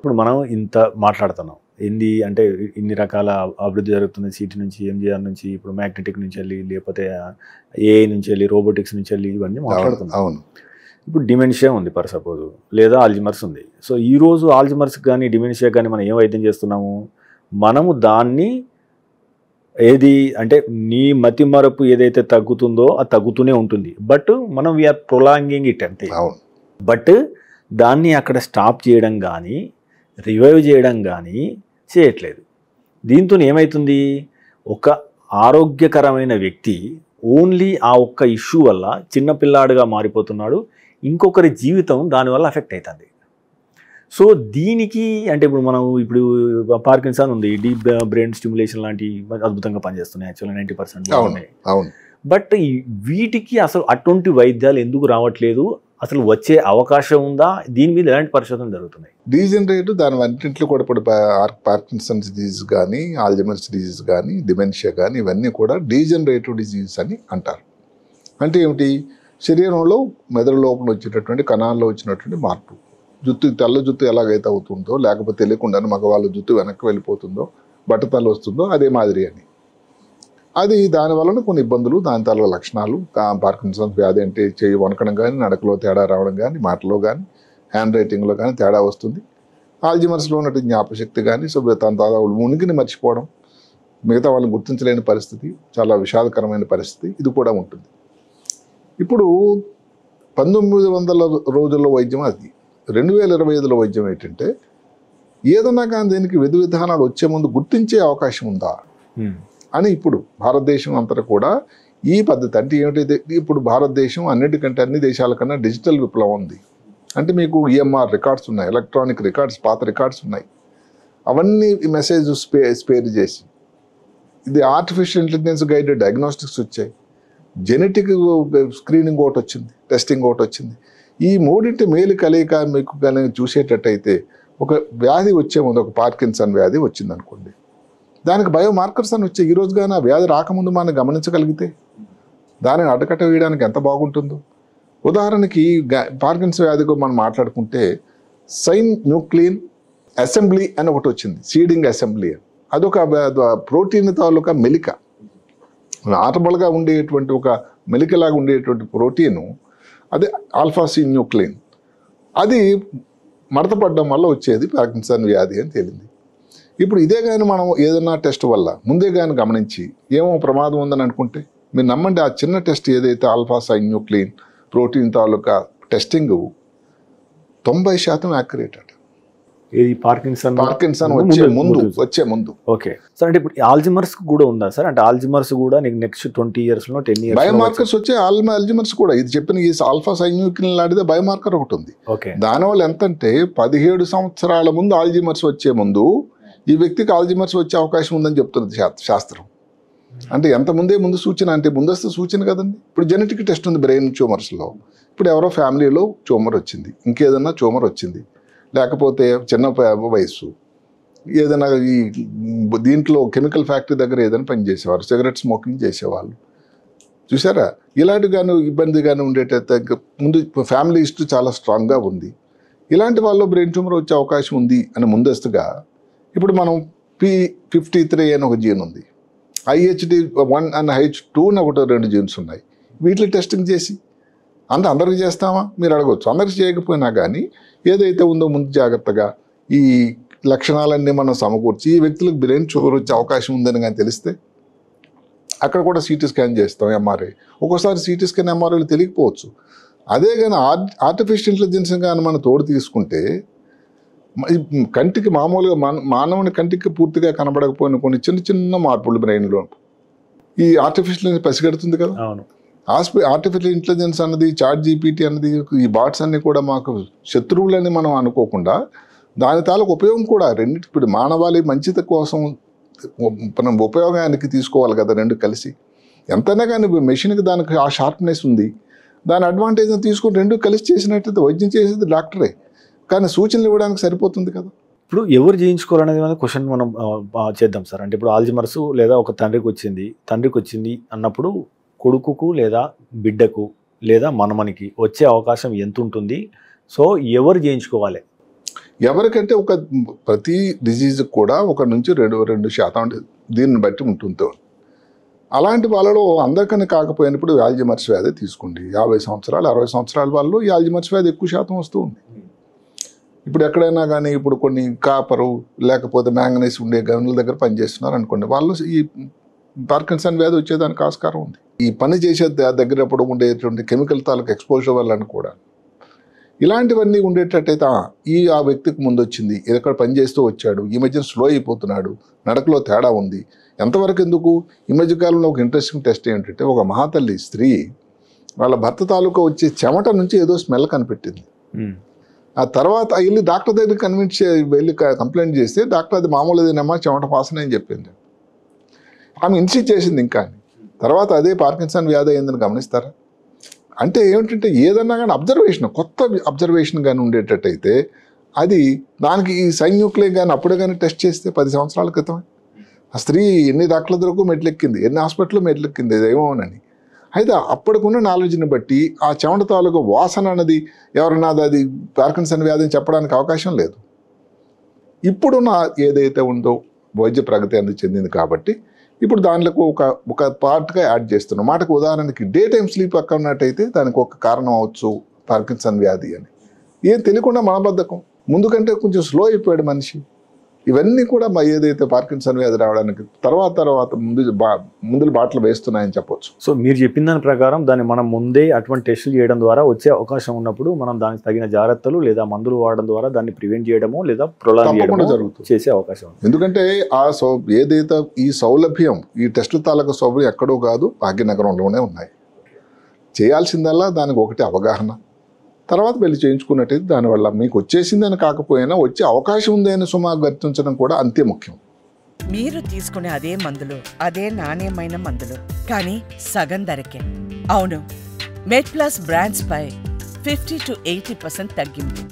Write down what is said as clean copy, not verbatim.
ఇప్పుడు మనం ఇంత మాట్లాడుతున్నాం ఏంది అంటే ఇన్ని రకాల అభివృద్ధి జరుగుతుంది సిటీ నుంచి ఎంజిఆర్ నుంచి ఇప్పుడు మ్యాగ్నెటిక్ నుంచి వెళ్ళి లేకపోతే ఏఐ నుంచి వెళ్ళి రోబోటిక్స్ నుంచి వెళ్ళి ఇవన్నీ మాట్లాడుతున్నాం. అవును. ఇప్పుడు డిమెన్షియా ఉంది ఫర్ సపోజ్ లేదా ఆల్జిమర్స్ ఉంది. సో ఈరోజు ఆల్జిమర్స్ కానీ డిమెన్షియా కానీ మనం ఏం వైద్యం చేస్తున్నాము, మనము దాన్ని ఏది అంటే నీ మతి మరపు ఏదైతే తగ్గుతుందో అది తగ్గుతూనే ఉంటుంది, బట్ మనం వీఆర్ ప్రొలాంగింగ్ ఇట్ అంతే. బట్ దాన్ని అక్కడ స్టాప్ చేయడం కానీ రివైవ్ చేయడం కానీ చేయట్లేదు. దీంతో ఏమవుతుంది, ఒక ఆరోగ్యకరమైన వ్యక్తి ఓన్లీ ఆ ఒక్క ఇష్యూ వల్ల చిన్నపిల్లాడుగా మారిపోతున్నాడు, ఇంకొకరి జీవితం దానివల్ల ఎఫెక్ట్ అవుతుంది. సో దీనికి అంటే ఇప్పుడు మనం ఇప్పుడు పార్కిన్సన్ ఉంది, డీప్ బ్రెయిన్ స్టిమ్యులేషన్ లాంటి అద్భుతంగా పనిచేస్తున్నాయి యాక్చువల్గా 90%. బట్ వీటికి అసలు అటువంటి వైద్యాలు ఎందుకు రావట్లేదు, అసలు వచ్చే అవకాశం ఉందా, దీని మీద ఎలాంటి పరిశోధనలు జరుగుతున్నాయి? డీజనరేట్ దాని అన్నింటిలో కూడా ఇప్పుడు పార్కిన్సన్స్ డిజీజ్ కానీ ఆల్జైమర్స్ డిజీజ్ కానీ డిమెన్షియా కానీ ఇవన్నీ కూడా డీజనరేటివ్ డిజీజ్ అని అంటారు. అంటే ఏమిటి, శరీరంలో మెదడు లోపల వచ్చేటటువంటి కణాల్లో వచ్చినటువంటి మార్పు, తెల్ల జుట్టు ఎలాగైతే అవుతుందో లేకపోతే తెలియకుండానే మగవాళ్ళ జుట్టు వెనక్కి వెళ్ళిపోతుందో బట్టతల వస్తుందో అదే మాదిరి అని, అది దానివలన కొన్ని ఇబ్బందులు, దాని తాలూకు లక్షణాలు. పార్కిన్సన్స్ వ్యాధి అంటే చేయి వణకడం కానీ, నడకలో తేడా రావడం కానీ, మాటలో కానీ, హ్యాండ్ రైటింగ్లో కానీ తేడా వస్తుంది. ఆల్జిమర్స్లో ఉన్నట్టు జ్ఞాపశక్తి కానీ, సో తన ఉనికిని మర్చిపోవడం, మిగతా వాళ్ళని గుర్తించలేని పరిస్థితి, చాలా విషాదకరమైన పరిస్థితి ఇది కూడా ఉంటుంది. ఇప్పుడు 1900 రోజుల్లో వైద్యం అది, 2025లో వైద్యం ఏంటంటే ఏదన్నా కానీ దీనికి విధి విధానాలు వచ్చే ముందు గుర్తించే అవకాశం ఉందా అని ఇప్పుడు భారతదేశం అంతా కూడా ఈ పద్ధతి. అంటే ఏమిటైతే ఇప్పుడు భారతదేశం అన్నిటికంటే అన్ని దేశాల కన్నా డిజిటల్ విప్లవం ఉంది. అంటే మీకు ఈఎంఆర్ రికార్డ్స్ ఉన్నాయి, ఎలక్ట్రానిక్ రికార్డ్స్, పాత రికార్డ్స్ ఉన్నాయి. అవన్నీ మెసేజ్ స్పేర్ చేసి ఇది ఆర్టిఫిషియల్ ఇంటెలిజెన్స్ గైడెడ్ డయాగ్నోస్టిక్స్ వచ్చాయి, జెనెటిక్ స్క్రీనింగ్ ఒకటి వచ్చింది, టెస్టింగ్ ఒకటి వచ్చింది. ఈ మూడింటి మేలు కలయిక మీకు కానీ చూసేటట్టయితే ఒక వ్యాధి వచ్చే ముందు, ఒక పార్కిన్సన్ వ్యాధి వచ్చింది అనుకోండి, దానికి బయోమార్కర్స్ అని వచ్చాయి. ఈరోజు కానీ ఆ వ్యాధి రాకముందు మనం గమనించగలిగితే దానిని అడ్డకట్ట వేయడానికి ఎంత బాగుంటుందో. ఉదాహరణకి పార్కిన్సన్ వ్యాధికి మనం మాట్లాడుకుంటే సైన్ న్యూక్లియన్ అసెంబ్లీ అని ఒకటి వచ్చింది, సీడింగ్ అసెంబ్లీ అని. అదొక ప్రోటీన్ తాలూకా మెలిక, నార్మల్గా ఉండేటువంటి ఒక మెలికలాగా ఉండేటువంటి ప్రోటీను, అదే ఆల్ఫాసిన్ న్యూక్లియన్. అది మడతపడడం వల్ల వచ్చేది పార్కిన్సన్ వ్యాధి అని తేలింది. ఇప్పుడు ఇదే కానీ మనం ఏదైనా టెస్ట్ వల్ల ముందే కానీ గమనించి ఏమో ప్రమాదం ఉందని అనుకుంటే మీరు నమ్మండి, ఆ చిన్న టెస్ట్ ఏదైతే ఆల్ఫాసిన్ న్యూక్లియన్ ప్రోటీన్ తాలూకా టెస్టింగ్ 90% యాక్యురేట్ అట. ఇది పార్కిన్సన్ వచ్చే ముందు. ఓకే సార్, అంటే ఇప్పుడు ఆల్జిమర్స్ కూడా ఉందా సార్? అంటే ఆల్జిమర్స్ కూడా నీకు నెక్స్ట్ 20 years 10 years బయోమార్కర్స్ వచ్చే ఆల్జిమర్స్ కూడా ఇది చెప్పిన ఈ ఆల్ఫాసిన్ లాంటిదే బయోమార్కర్ ఒకటి ఉంది. దానివల్ల ఎంతంటే 17 సంవత్సరాల ముందు ఆల్జిమర్స్ వచ్చే ముందు ఈ వ్యక్తికి ఆల్జిమర్స్ వచ్చే అవకాశం ఉందని చెప్తున్నది శాస్త్రం. అంటే ఎంత ముందు సూచన, అంటే ముందస్తు సూచన కదండి. ఇప్పుడు జెనెటిక్ టెస్ట్ ఉంది బ్రెయిన్ ట్యూమర్స్లో. ఇప్పుడు ఎవరో ఫ్యామిలీలో ట్యూమర్ వచ్చింది, ఇంకేదన్నా ట్యూమర్ వచ్చింది, లేకపోతే చిన్న వయసు ఏదైనా ఈ దీంట్లో కెమికల్ ఫ్యాక్టరీ దగ్గర ఏదైనా పని చేసేవారు, సిగరెట్ స్మోకింగ్ చేసేవాళ్ళు చూసారా, ఇలాంటి కానీ ఇబ్బంది కానీ ఉండేటట్టు ముందు ఫ్యామిలీ హిస్టరీ చాలా స్ట్రాంగ్గా ఉంది. ఇలాంటి వాళ్ళు బ్రెయిన్ ట్యూమర్ వచ్చే అవకాశం ఉంది అని ముందస్తుగా ఇప్పుడు మనం P53 అని ఒక జీన్ ఉంది, IHD1 అండ్ H2 అని ఒకటి 2 జీన్స్ ఉన్నాయి. వీటిని టెస్టింగ్ చేసి అందరికి చేస్తామా మీరు అడగవచ్చు. అందరికి చేయకపోయినా కానీ ఏదైతే ఉందో ముందు జాగ్రత్తగా ఈ లక్షణాలన్నీ మనం సమకూర్చి ఈ వ్యక్తులకు బ్రెయిన్ ట్యూమర్ వచ్చే అవకాశం ఉందని కానీ తెలిస్తే అక్కడ కూడా సిటీ స్కాన్ చేస్తాం, ఎంఆర్ఐ. ఒక్కోసారి సిటీ స్కాన్ ఎంఆర్ఐలు తెలియకపోవచ్చు. అదే కానీ ఆర్టిఫిషియల్ ఇంటెలిజెన్స్ కానీ మనం తోడు తీసుకుంటే కంటికి మామూలుగా మానవుని కంటికి పూర్తిగా కనబడకపోయిన కొన్ని చిన్న మార్పులు బ్రెయిన్లో ఈ ఆర్టిఫిషియల్ పసిగడుతుంది కదా. ఆర్టిఫిషియల్ ఇంటెలిజెన్స్ అన్నది, చాట్ జీపీటీ అన్నది, ఈ బాట్స్ అన్ని కూడా మాకు శత్రువులని మనం అనుకోకుండా దాని తాలూకు ఉపయోగం కూడా రెండింటికి. ఇప్పుడు మానవాళి మంచిత కోసం మనం ఉపయోగానికి తీసుకోవాలి కదా రెండు కలిసి. ఎంతైనా కానీ మెషిన్కి దానికి ఆ షార్ప్నెస్ ఉంది, దాని అడ్వాంటేజ్ తీసుకొని రెండు కలిసి చేసినట్టయితే వైద్యం చేసేది డాక్టరే, కానీ సూచనలు ఇవ్వడానికి సరిపోతుంది కదా. ఇప్పుడు ఎవరు చేయించుకోవాలనేది క్వశ్చన్ మనం చేద్దాం సార్. అంటే ఇప్పుడు ఆల్జిమర్స్ లేదా ఒక తండ్రికి వచ్చింది అన్నప్పుడు కొడుకుకు లేదా బిడ్డకు లేదా మనమనికి వచ్చే అవకాశం ఎంత ఉంటుంది? సో ఎవరు చేయించుకోవాలి? ఎవరికంటే ప్రతి డిజీజ్ కూడా 1-2% అంటే దీన్ని బట్టి ఉంటుంది. అలాంటి వాళ్ళలో అందరికన్నా కాకపోయినప్పుడు ఆల్జీమర్స్ వ్యాధి తీసుకోండి. 50 సంవత్సరాలు 60 సంవత్సరాల వాళ్ళు ఈ ఆల్జీమర్స్ వ్యాధి ఎక్కువ శాతం వస్తూ ఉంది. ఇప్పుడు ఎక్కడైనా కానీ ఇప్పుడు కొన్ని కాపరు లేకపోతే మ్యాంగనీస్ ఉండే గనుల దగ్గర పనిచేస్తున్నారు అనుకోండి, వాళ్ళు ఈ పార్కిన్సన్ వ్యాధి వచ్చేదానికి ఆస్కారం ఉంది. ఈ పని చేసే దగ్గరప్పుడు ఉండేటువంటి కెమికల్ తాలూకు ఎక్స్పోజర్ వల్ల కూడా ఇలాంటివన్నీ ఉండేటట్టయితే ఆ వ్యక్తికి ముందు వచ్చింది, ఎక్కడ పనిచేస్తూ వచ్చాడు, ఈ మధ్యన స్లో అయిపోతున్నాడు, నడకలో తేడా ఉంది. ఎంతవరకు ఎందుకు? ఈ మధ్యకాలంలో ఒక ఇంట్రెస్టింగ్ టెస్ట్ ఏంటంటే, ఒక మహాతల్లి స్త్రీ వాళ్ళ భర్త తాలూకా వచ్చే చెమట నుంచి ఏదో స్మెల్ కనిపెట్టింది. ఆ తర్వాత వెళ్ళి డాక్టర్ దగ్గర వెళ్ళి కంప్లైంట్ చేస్తే డాక్టర్ అది మామూలుదేనమ్మా చెమట వాసన అని చెప్పింది. ఆమె ఇన్సిస్ట్ చేసింది ఇంకా. తర్వాత అదే పార్కిన్సన్ వ్యాధి అయిందని గమనిస్తారా? అంటే ఏమిటంటే ఏదన్నా కానీ కొత్త అబ్జర్వేషన్ కానీ ఉండేటట్టయితే అది దానికి ఈ సైన్యూక్లియర్ కానీ అప్పుడే కానీ టెస్ట్ చేస్తే 10 సంవత్సరాల క్రితం ఆ స్త్రీ ఎన్ని డాక్టర్ల దగ్గరకు మెట్లెక్కింది, ఎన్ని హాస్పిటల్లో మెట్లెక్కింది ఏమోనని. అయితే అప్పటికున్న నాలెడ్జ్ని బట్టి ఆ చెమట తాలూకు వాసన అన్నది ఎవరన్నా అది పార్కిన్సన్ వ్యాధిని చెప్పడానికి అవకాశం లేదు. ఇప్పుడున్న ఏదైతే ఉందో వైద్య ప్రగతి అనేది చెందింది కాబట్టి ఇప్పుడు దానిలో ఒక పార్ట్గా యాడ్ చేస్తున్నాం. మాటకు ఉదాహరణకి డే టైం స్లీప్ అక్కడ ఉన్నట్టయితే దానికి ఒక కారణం అవచ్చు పార్కిన్సన్ వ్యాధి అని. ఏం తెలియకుండా మనబద్ధకం, ముందు కంటే కొంచెం స్లో అయిపోయాడు మనిషి. ఇవన్నీ కూడా ఏదైతే పార్కిన్సన్ వ్యాధి రావడానికి తర్వాత ముందు బాటలు వేస్తున్నాయని చెప్పొచ్చు. సో మీరు చెప్పిన దాని ప్రకారం దాన్ని మనం ముందే అటువంటి టెస్టులు చేయడం ద్వారా వచ్చే అవకాశం ఉన్నప్పుడు మనం దానికి తగిన జాగ్రత్తలు లేదా మందులు వాడడం ద్వారా దాన్ని ప్రివెంట్ చేయడమో లేదా ప్రొలాంగ్ చేయడమో జరుగుతుంది చేసే అవకాశం. ఎందుకంటే ఏదైతే ఈ సౌలభ్యం ఈ టెస్టుల తాలూకు సౌలభ్యం ఎక్కడో కాదు, భాగ్యనగరంలోనే ఉన్నాయి. చేయాల్సిందల్లా దానికి ఒకటి అవగాహన, తర్వాత వెళ్ళి చేయించుకున్నట్టయితే దానివల్ల మీకు వచ్చేసిందని కాకపోయినా వచ్చే అవకాశం ఉంది అని గుర్తించడం కూడా అంతే ముఖ్యం. మీరు తీసుకునే అదే మందులు, అదే నాణ్యమైన మందులు, కానీ సగం ధరకే. అవును, మెడ్ ప్లస్ బ్రాండ్స్ పై 50 to 80% తగ్గింపు.